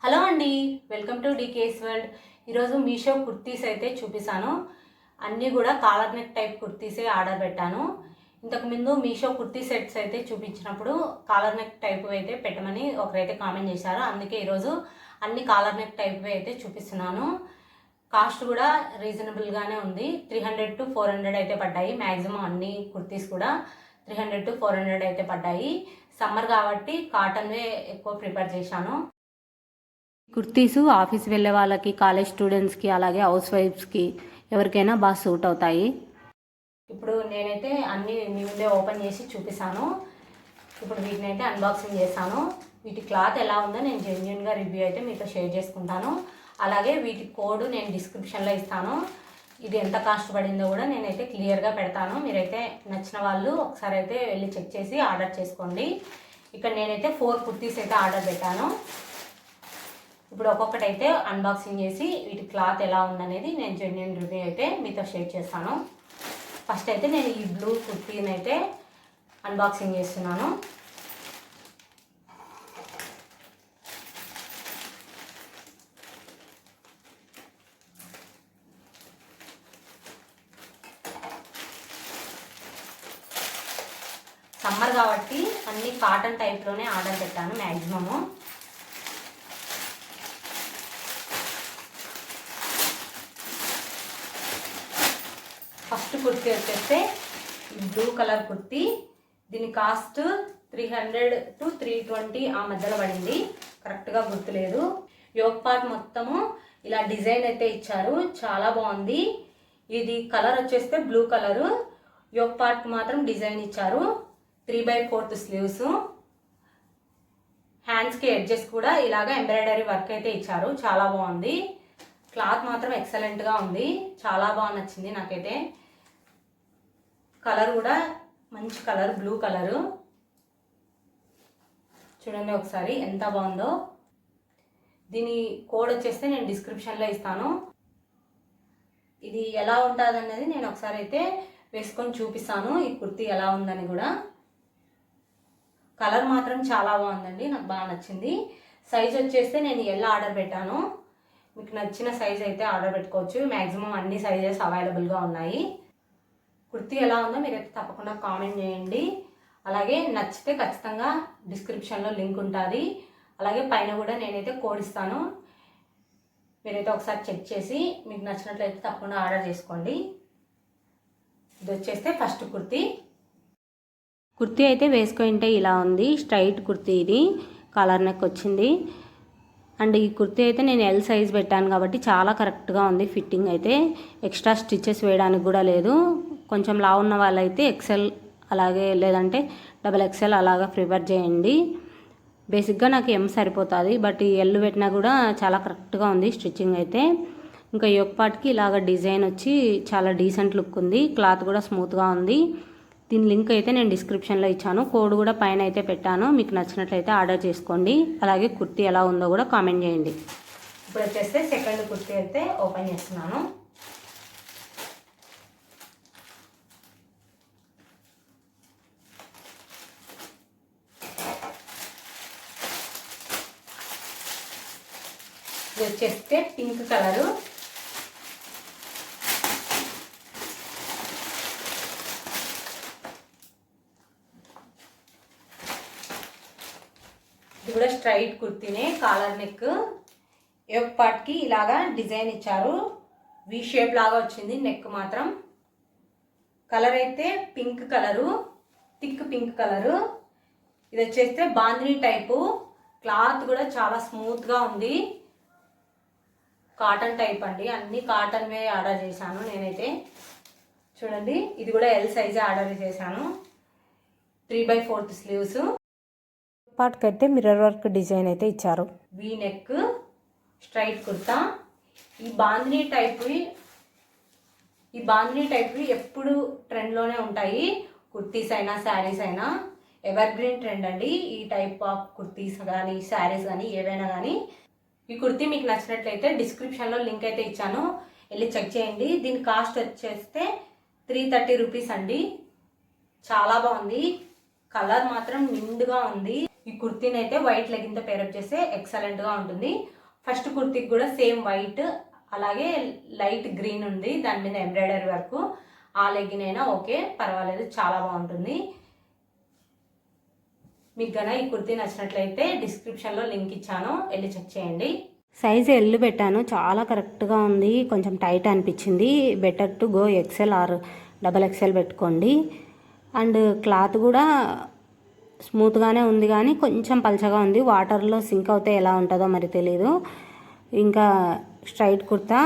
Hello అండి, welcome to DKS world. ఈరోజు మీషో కుర్తీస్ అయితే చూపిస్తాను. అన్నీ కూడా కాలర్ నెక్ టైప్ కుర్తీసే ఆర్డర్ పెట్టాను. ఇంతకుముందు మీషో కుర్తీ సెట్స్ అయితే చూపించినప్పుడు కాలర్ నెక్ టైప్ అయితే పెట్టమని ఒకరైతే కామెంట్ చేశారు. అందుకే ఈరోజు అన్ని కాలర్ నెక్ టైప్ అయితే చూపిస్తున్నాను. కాస్ట్ కూడా రీజనబుల్గానే ఉంది. 300 to 400 అయితే పడ్డాయి. మ్యాక్సిమం అన్ని కుర్తీస్ కూడా 300 to 400 అయితే పడ్డాయి. సమ్మర్ కాబట్టి కాటన్వే ఎక్కువ ప్రిఫర్ చేశాను. కుర్తీసు ఆఫీస్ వెళ్ళే వాళ్ళకి, కాలేజ్ స్టూడెంట్స్కి, అలాగే హౌస్ వైఫ్స్కి ఎవరికైనా బాగా సూట్ అవుతాయి. ఇప్పుడు నేనైతే అన్నీ మీ ముందే ఓపెన్ చేసి చూపిస్తాను. ఇప్పుడు వీటిని అయితే అన్బాక్సింగ్ చేస్తాను. వీటి క్లాత్ ఎలా ఉందో నేను జెన్యున్గా రివ్యూ అయితే మీతో షేర్ చేసుకుంటాను. అలాగే వీటి కోడ్ నేను డిస్క్రిప్షన్లో ఇస్తాను. ఇది ఎంత కాస్ట్ పడిందో కూడా నేనైతే క్లియర్గా పెడతాను. మీరైతే నచ్చిన వాళ్ళు ఒకసారి అయితే వెళ్ళి చెక్ చేసి ఆర్డర్ చేసుకోండి. ఇక్కడ నేనైతే 4 కుర్తీస్ అయితే ఆర్డర్ పెట్టాను. ఇప్పుడు ఒక్కొక్కటి అయితే అన్బాక్సింగ్ చేసి వీటి క్లాత్ ఎలా ఉందనేది నేను జెన్యున్ రివ్యూ అయితే మీతో షేర్ చేస్తాను. ఫస్ట్ అయితే నేను ఈ బ్లూ కుర్తీని అయితే అన్బాక్సింగ్ చేస్తున్నాను. సమ్మర్ కాబట్టి అన్ని కాటన్ టైప్లోనే ఆర్డర్ పెట్టాను మ్యాక్సిమము. ఫస్ట్ కుర్తీ వచ్చేస్తే బ్లూ కలర్ కుర్తీ. దీని కాస్ట్ 300 to 320 ఆ మధ్యలో పడింది, కరెక్ట్గా గుర్తులేదు. యోక్ పార్ట్ మొత్తము ఇలా డిజైన్ అయితే ఇచ్చారు, చాలా బాగుంది. ఇది కలర్ వచ్చేస్తే బ్లూ కలరు, యోక్ పార్ట్ మాత్రం డిజైన్ ఇచ్చారు. 3/4 స్లీవ్స్, హ్యాండ్స్కి ఎడ్జెస్ కూడా ఇలాగ ఎంబ్రాయిడరీ వర్క్ అయితే ఇచ్చారు, చాలా బాగుంది. క్లాత్ మాత్రం ఎక్సలెంట్గా ఉంది, చాలా బాగా నచ్చింది నాకైతే. కలర్ కూడా మంచి కలర్, బ్లూ కలరు. చూడండి ఒకసారి ఎంత బాగుందో. దీని కోడ్ వచ్చేస్తే నేను డిస్క్రిప్షన్లో ఇస్తాను. ఇది ఎలా ఉంటుంది అన్నది నేను ఒకసారి అయితే వేసుకొని చూపిస్తాను, ఈ కుర్తీ ఎలా ఉందని కూడా. కలర్ మాత్రం చాలా బాగుందండి, నాకు బాగా నచ్చింది. సైజ్ వచ్చేస్తే నేను ఎల్ ఆర్డర్ పెట్టాను. మీకు నచ్చిన సైజ్ అయితే ఆర్డర్ పెట్టుకోవచ్చు. మ్యాక్సిమం అన్ని సైజెస్ అవైలబుల్గా ఉన్నాయి. కుర్తీ ఎలా ఉందో మీరైతే తప్పకుండా కామెంట్ చేయండి. అలాగే నచ్చితే ఖచ్చితంగా డిస్క్రిప్షన్లో లింక్ ఉంటుంది. అలాగే పైన కూడా నేనైతే కోడ్ ఇస్తాను, మీరైతే ఒకసారి చెక్ చేసి మీకు నచ్చినట్లయితే తప్పకుండా ఆర్డర్ చేసుకోండి. ఇది వచ్చేస్తే ఫస్ట్ కుర్తీ. కుర్తీ అయితే వేసుకుంటే ఇలా ఉంది, స్ట్రైట్ కుర్తీ. ఇది కాలర్ నెక్ వచ్చింది. అండ్ ఈ కుర్తీ అయితే నేను ఎల్ సైజ్ పెట్టాను కాబట్టి చాలా కరెక్ట్గా ఉంది. ఫిట్టింగ్ అయితే ఎక్స్ట్రా స్టిచెస్ వేయడానికి కూడా లేదు. కొంచెం లావు ఉన్న వాళ్ళైతే ఎక్సెల్, అలాగే లేదంటే XXL అలాగా ప్రిఫర్ చేయండి. బేసిక్గా నాకు ఎం సరిపోతుంది, బట్ ఈ ఎల్ పెట్టినా కూడా చాలా కరెక్ట్గా ఉంది స్టిచ్చింగ్ అయితే. ఇంకా యోక్ పార్ట్కి ఇలాగ డిజైన్ వచ్చి చాలా డీసెంట్ లుక్ ఉంది. క్లాత్ కూడా స్మూత్గా ఉంది. దీని లింక్ అయితే నేను డిస్క్రిప్షన్లో ఇచ్చాను, కోడ్ కూడా పైన అయితే పెట్టాను. మీకు నచ్చినట్లయితే ఆర్డర్ చేసుకోండి. అలాగే కుర్తీ ఎలా ఉందో కూడా కామెంట్ చేయండి. ఇప్పుడు వచ్చేస్తే సెకండ్ కుర్తీ అయితే ఓపెన్ చేస్తున్నాను. ఇది వచ్చేస్తే పింక్ కలరు. ఇది కూడా స్ట్రైట్ కుర్తీనే, కాలర్ నెక్. యోక్ పార్ట్కి ఇలాగా డిజైన్ ఇచ్చారు, వి షేప్ లాగా వచ్చింది నెక్ మాత్రం. కలర్ అయితే pink colour, thick pink colour. ఇది వచ్చేస్తే బాందినీ టైపు. క్లాత్ కూడా చాలా స్మూత్గా ఉంది, కాటన్ టైప్ అండి. అన్ని కాటన్వే ఆర్డర్ చేశాను నేనైతే. చూడండి ఇది కూడా ఎల్ సైజే ఆర్డర్ చేశాను. 3/4 స్లీవ్స్. పార్ట్కి అయితే మిర్రర్ వర్క్ డిజైన్ అయితే ఇచ్చారు. V neck, straight kurta. ఈ బాందినీ టైప్ ఎప్పుడు ట్రెండ్లోనే ఉంటాయి, కుర్తీస్ అయినా శారీస్ అయినా. ఎవర్ గ్రీన్ ట్రెండ్ అండి ఈ టైప్ ఆఫ్ కుర్తీస్ కానీ శారీస్ కానీ ఏవైనా కానీ. ఈ కుర్తీ మీకు నచ్చినట్లయితే డిస్క్రిప్షన్లో లింక్ అయితే ఇచ్చాను, వెళ్ళి చెక్ చేయండి. దీని కాస్ట్ వచ్చేస్తే 330 రూపీస్ అండి. చాలా బాగుంది, కలర్ మాత్రం నిండుగా ఉంది. ఈ కుర్తీని అయితే వైట్ లెగ్గిన్తో పేరప్ చేస్తే ఎక్సలెంట్గా ఉంటుంది. ఫస్ట్ కుర్తీకి కూడా సేమ్ వైట్, అలాగే లైట్ గ్రీన్ ఉంది, దాని మీద ఎంబ్రాయిడరీ వర్క్. ఆ లెగ్గిన్ అయినా ఓకే, పర్వాలేదు, చాలా బాగుంటుంది. మీకు గన ఈ కుర్తీ నచ్చినట్లయితే డిస్క్రిప్షన్లో లింక్ ఇచ్చాను, వెళ్ళి చెక్ చేయండి. సైజ్ ఎల్ పెట్టాను, చాలా కరెక్ట్గా ఉంది. కొంచెం టైట్ అనిపించింది. Better to go XL or XXL పెట్టుకోండి. అండ్ క్లాత్ కూడా స్మూత్గానే ఉంది, కానీ కొంచెం పలచగా ఉంది. వాటర్లో సింక్ అవుతే ఎలా ఉంటుందో మరి తెలీదు. ఇంకా స్ట్రైట్ కుర్తా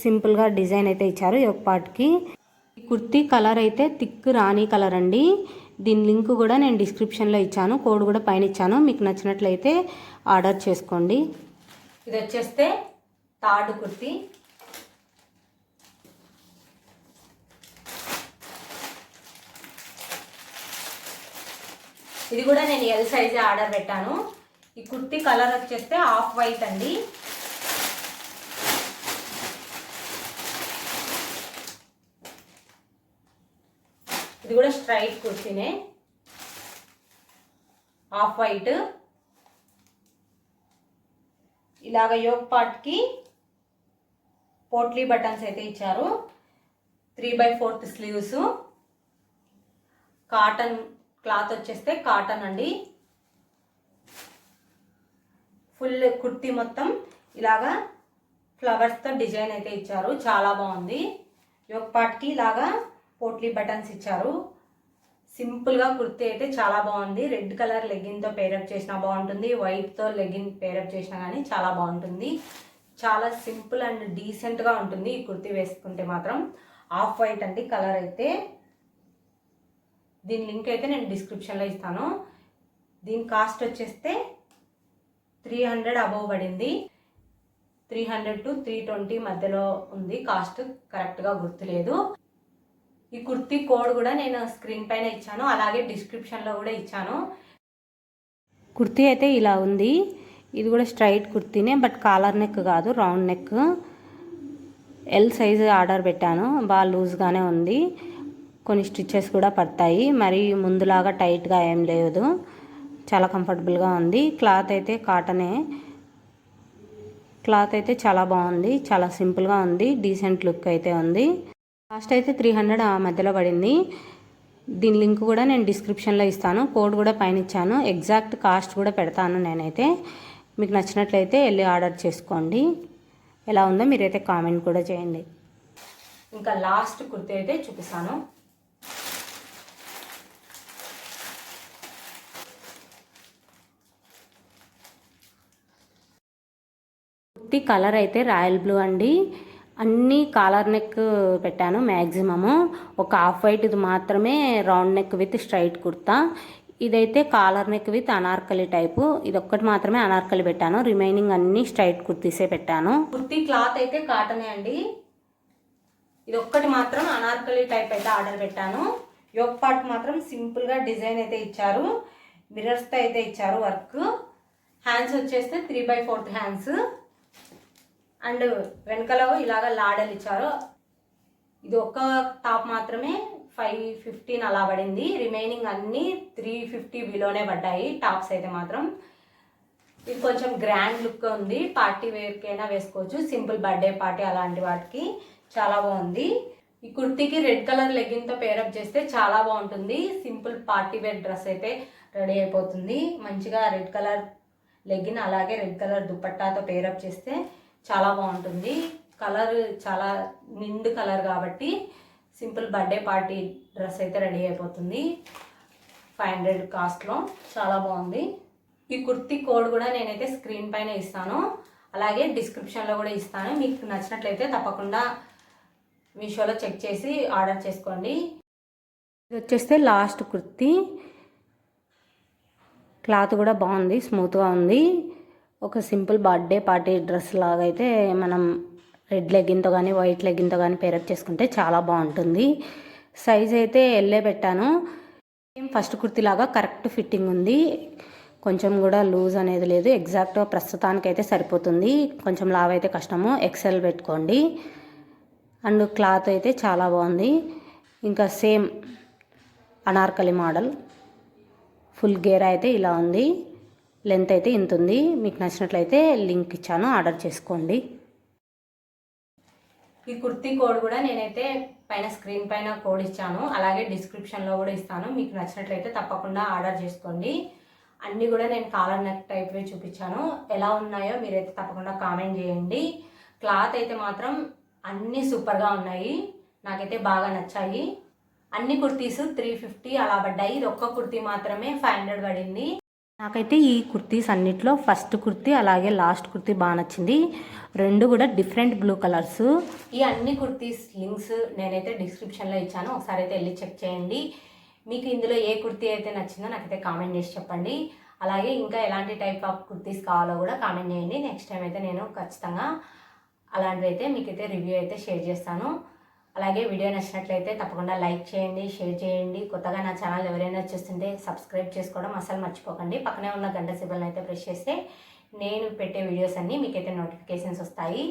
సింపుల్గా డిజైన్ అయితే ఇచ్చారు ఒక పార్ట్కి. ఈ కుర్తీ కలర్ అయితే థిక్ రాణి కలర్ అండి. దీని లింక్ కూడా నేను డిస్క్రిప్షన్లో ఇచ్చాను, కోడ్ కూడా పైన ఇచ్చాను. మీకు నచ్చినట్లయితే ఆర్డర్ చేసుకోండి. ఇది వచ్చేస్తే థర్డ్ కుర్తీ. ఇది కూడా నేను ఎల్ సైజే ఆర్డర్ పెట్టాను. ఈ కుర్తీ కలర్ వచ్చేస్తే ఆఫ్ వైట్ అండి. ఇది కూడా స్ట్రైట్ కుర్తీనే, ఆఫ్ వైట్. ఇలాగ యోక్ పార్ట్కి పోట్లీ బటన్స్ అయితే ఇచ్చారు. 3/4 స్లీవ్స్. కాటన్ క్లాత్ వచ్చేస్తే కాటన్ అండి. ఫుల్ కుర్తీ మొత్తం ఇలాగా ఫ్లవర్స్తో డిజైన్ అయితే ఇచ్చారు, చాలా బాగుంది. యోక్ పార్ట్కి ఇలాగా పోట్లీ బటన్స్ ఇచ్చారు. సింపుల్గా కుర్తీ అయితే చాలా బాగుంది. రెడ్ కలర్ లెగ్గిన్తో పేరప్ చేసినా బాగుంటుంది, వైట్తో లెగ్గిన్ పేరప్ చేసినా కానీ చాలా బాగుంటుంది. చాలా సింపుల్ అండ్ డీసెంట్గా ఉంటుంది ఈ కుర్తీ వేసుకుంటే మాత్రం. ఆఫ్ వైట్ అండి కలర్ అయితే. దీని లింక్ అయితే నేను డిస్క్రిప్షన్లో ఇస్తాను. దీని కాస్ట్ వచ్చేస్తే 300 అబోవ్ పడింది. 300 to 320 మధ్యలో ఉంది కాస్ట్, కరెక్ట్గా గుర్తులేదు. ఈ కుర్తీ కోడ్ కూడా నేను స్క్రీన్ పైన ఇచ్చాను, అలాగే డిస్క్రిప్షన్లో కూడా ఇచ్చాను. కుర్తీ అయితే ఇలా ఉంది. ఇది కూడా స్ట్రైట్ కుర్తీనే, బట్ కాలర్ నెక్ కాదు, round neck. L size order పెట్టాను, బాగా లూజ్గానే ఉంది. కొన్ని స్టిచ్చెస్ కూడా పడతాయి, మరి ముందులాగా టైట్గా ఏం లేదు, చాలా కంఫర్టబుల్గా ఉంది. క్లాత్ అయితే కాటనే. క్లాత్ అయితే చాలా బాగుంది, చాలా సింపుల్గా ఉంది, డీసెంట్ లుక్ అయితే ఉంది. కాస్ట్ అయితే 300 ఆ మధ్యలో పడింది. దీని లింక్ కూడా నేను డిస్క్రిప్షన్లో ఇస్తాను, కోడ్ కూడా పైన ఇచ్చాను. ఎగ్జాక్ట్ కాస్ట్ కూడా పెడతాను నేనైతే. మీకు నచ్చినట్లయితే వెళ్ళి ఆర్డర్ చేసుకోండి. ఎలా ఉందో మీరైతే కామెంట్ కూడా చేయండి. ఇంకా లాస్ట్ కుర్తీ అయితే చూపిస్తాను. కుర్తీ కలర్ అయితే రాయల్ బ్లూ అండి. అన్నీ కాలర్ నెక్ పెట్టాను మ్యాక్సిమము. ఒక హాఫ్ వైట్ ఇది మాత్రమే round neck with straight kurta. ఇదైతే collar neck with Anarkali type. ఇది ఒక్కటి మాత్రమే అనార్కలి పెట్టాను, రిమైనింగ్ అన్ని స్ట్రైట్ కుర్తీసే పెట్టాను. కుర్తీ క్లాత్ అయితే కాటనే అండి. ఇది ఒక్కటి మాత్రం అనార్కలి టైప్ అయితే ఆర్డర్ పెట్టాను. యోక్ పార్ట్ మాత్రం సింపుల్గా డిజైన్ అయితే ఇచ్చారు, మిర్రర్స్తో అయితే ఇచ్చారు వర్క్. హ్యాండ్స్ వచ్చేస్తే 3/4 హ్యాండ్స్. అండ్ వెనకలో ఇలాగ లాడలు ఇచ్చారు. ఇది ఒక్క టాప్ మాత్రమే 515 అలా పడింది, రిమైనింగ్ అన్నీ 350 బిలోనే పడ్డాయి టాప్స్ అయితే మాత్రం. ఇది కొంచెం గ్రాండ్ లుక్ ఉంది, పార్టీ వేర్కైనా వేసుకోవచ్చు, సింపుల్ బర్త్డే పార్టీ అలాంటి వాటికి చాలా బాగుంది. ఈ కుర్తీకి రెడ్ కలర్ లెగ్గిన్తో పేరప్ చేస్తే చాలా బాగుంటుంది. సింపుల్ పార్టీ వేర్ డ్రెస్ అయితే రెడీ అయిపోతుంది. మంచిగా రెడ్ కలర్ లెగ్గిన్ అలాగే రెడ్ కలర్ దుపట్టాతో పేరప్ చేస్తే చాలా బాగుంటుంది. కలర్ చాలా నిండు కలర్ కాబట్టి సింపుల్ బర్త్డే పార్టీ డ్రెస్ అయితే రెడీ అయిపోతుంది. 500 కాస్ట్లో చాలా బాగుంది. ఈ కుర్తీ కోడ్ కూడా నేనైతే స్క్రీన్ పైన ఇస్తాను, అలాగే డిస్క్రిప్షన్లో కూడా ఇస్తాను. మీకు నచ్చినట్లయితే తప్పకుండా మీషోలో చెక్ చేసి ఆర్డర్ చేసుకోండి. ఇది వచ్చేస్తే లాస్ట్ కుర్తీ. క్లాత్ కూడా బాగుంది, స్మూత్గా ఉంది. ఒక సింపుల్ బర్త్డే పార్టీ డ్రెస్ లాగా అయితే మనం రెడ్ లెగ్గిన్తో కానీ వైట్ లెగ్గిన్తో కానీ పేరప్ చేసుకుంటే చాలా బాగుంటుంది. సైజ్ అయితే ఎల్లే పెట్టాను. ఫస్ట్ కుర్తీ లాగా కరెక్ట్ ఫిట్టింగ్ ఉంది, కొంచెం కూడా లూజ్ అనేది లేదు. ఎగ్జాక్ట్గా ప్రస్తుతానికైతే సరిపోతుంది. కొంచెం లావ్ అయితే కష్టము, XL పెట్టుకోండి. అండ్ క్లాత్ అయితే చాలా బాగుంది. ఇంకా same Anarkali model full gear అయితే ఇలా ఉంది. లెంత్ అయితే ఇంత ఉంది. మీకు నచ్చినట్లయితే లింక్ ఇచ్చాను, ఆర్డర్ చేసుకోండి. ఈ కుర్తీ కోడ్ కూడా నేనైతే పైన స్క్రీన్ పైన కోడ్ ఇచ్చాను, అలాగే డిస్క్రిప్షన్లో కూడా ఇస్తాను. మీకు నచ్చినట్లయితే తప్పకుండా ఆర్డర్ చేసుకోండి. అన్నీ కూడా నేను కాలర్ నెక్ టైప్వే చూపించాను. ఎలా ఉన్నాయో మీరైతే తప్పకుండా కామెంట్ చేయండి. క్లాత్ అయితే మాత్రం అన్నీ సూపర్గా ఉన్నాయి, నాకైతే బాగా నచ్చాయి. అన్ని కుర్తీస్ 350 అలా పడ్డాయి. ఇది ఒక్క కుర్తీ మాత్రమే 500 పడింది. నాకైతే ఈ కుర్తీస్ అన్నిట్లో ఫస్ట్ కుర్తీ అలాగే లాస్ట్ కుర్తీ బాగా నచ్చింది. రెండు కూడా డిఫరెంట్ బ్లూ కలర్స్. ఈ అన్ని కుర్తీస్ లింక్స్ నేనైతే డిస్క్రిప్షన్లో ఇచ్చాను, ఒకసారి అయితే వెళ్ళి చెక్ చేయండి. మీకు ఇందులో ఏ కుర్తీ అయితే నచ్చిందో నాకైతే కామెంట్ చేసి చెప్పండి. అలాగే ఇంకా ఎలాంటి టైప్ ఆఫ్ కుర్తీస్ కావాలో కూడా కామెంట్ చేయండి. నెక్స్ట్ టైం అయితే నేను ఖచ్చితంగా అలాంటివి అయితే మీకైతే రివ్యూ అయితే షేర్ చేస్తాను. అలాగే వీడియో నచ్చినట్లయితే తప్పకుండా లైక్ చేయండి, షేర్ చేయండి. కొత్తగా నా ఛానల్ ఎవరైనా చూస్తుంటే సబ్స్క్రైబ్ చేసుకోవడం అసలు మర్చిపోకండి. పక్కనే ఉన్న గంట సింబల్ని అయితే ప్రెస్ చేస్తే నేను పెట్టే వీడియోస్ అన్నీ మీకైతే నోటిఫికేషన్స్ వస్తాయి.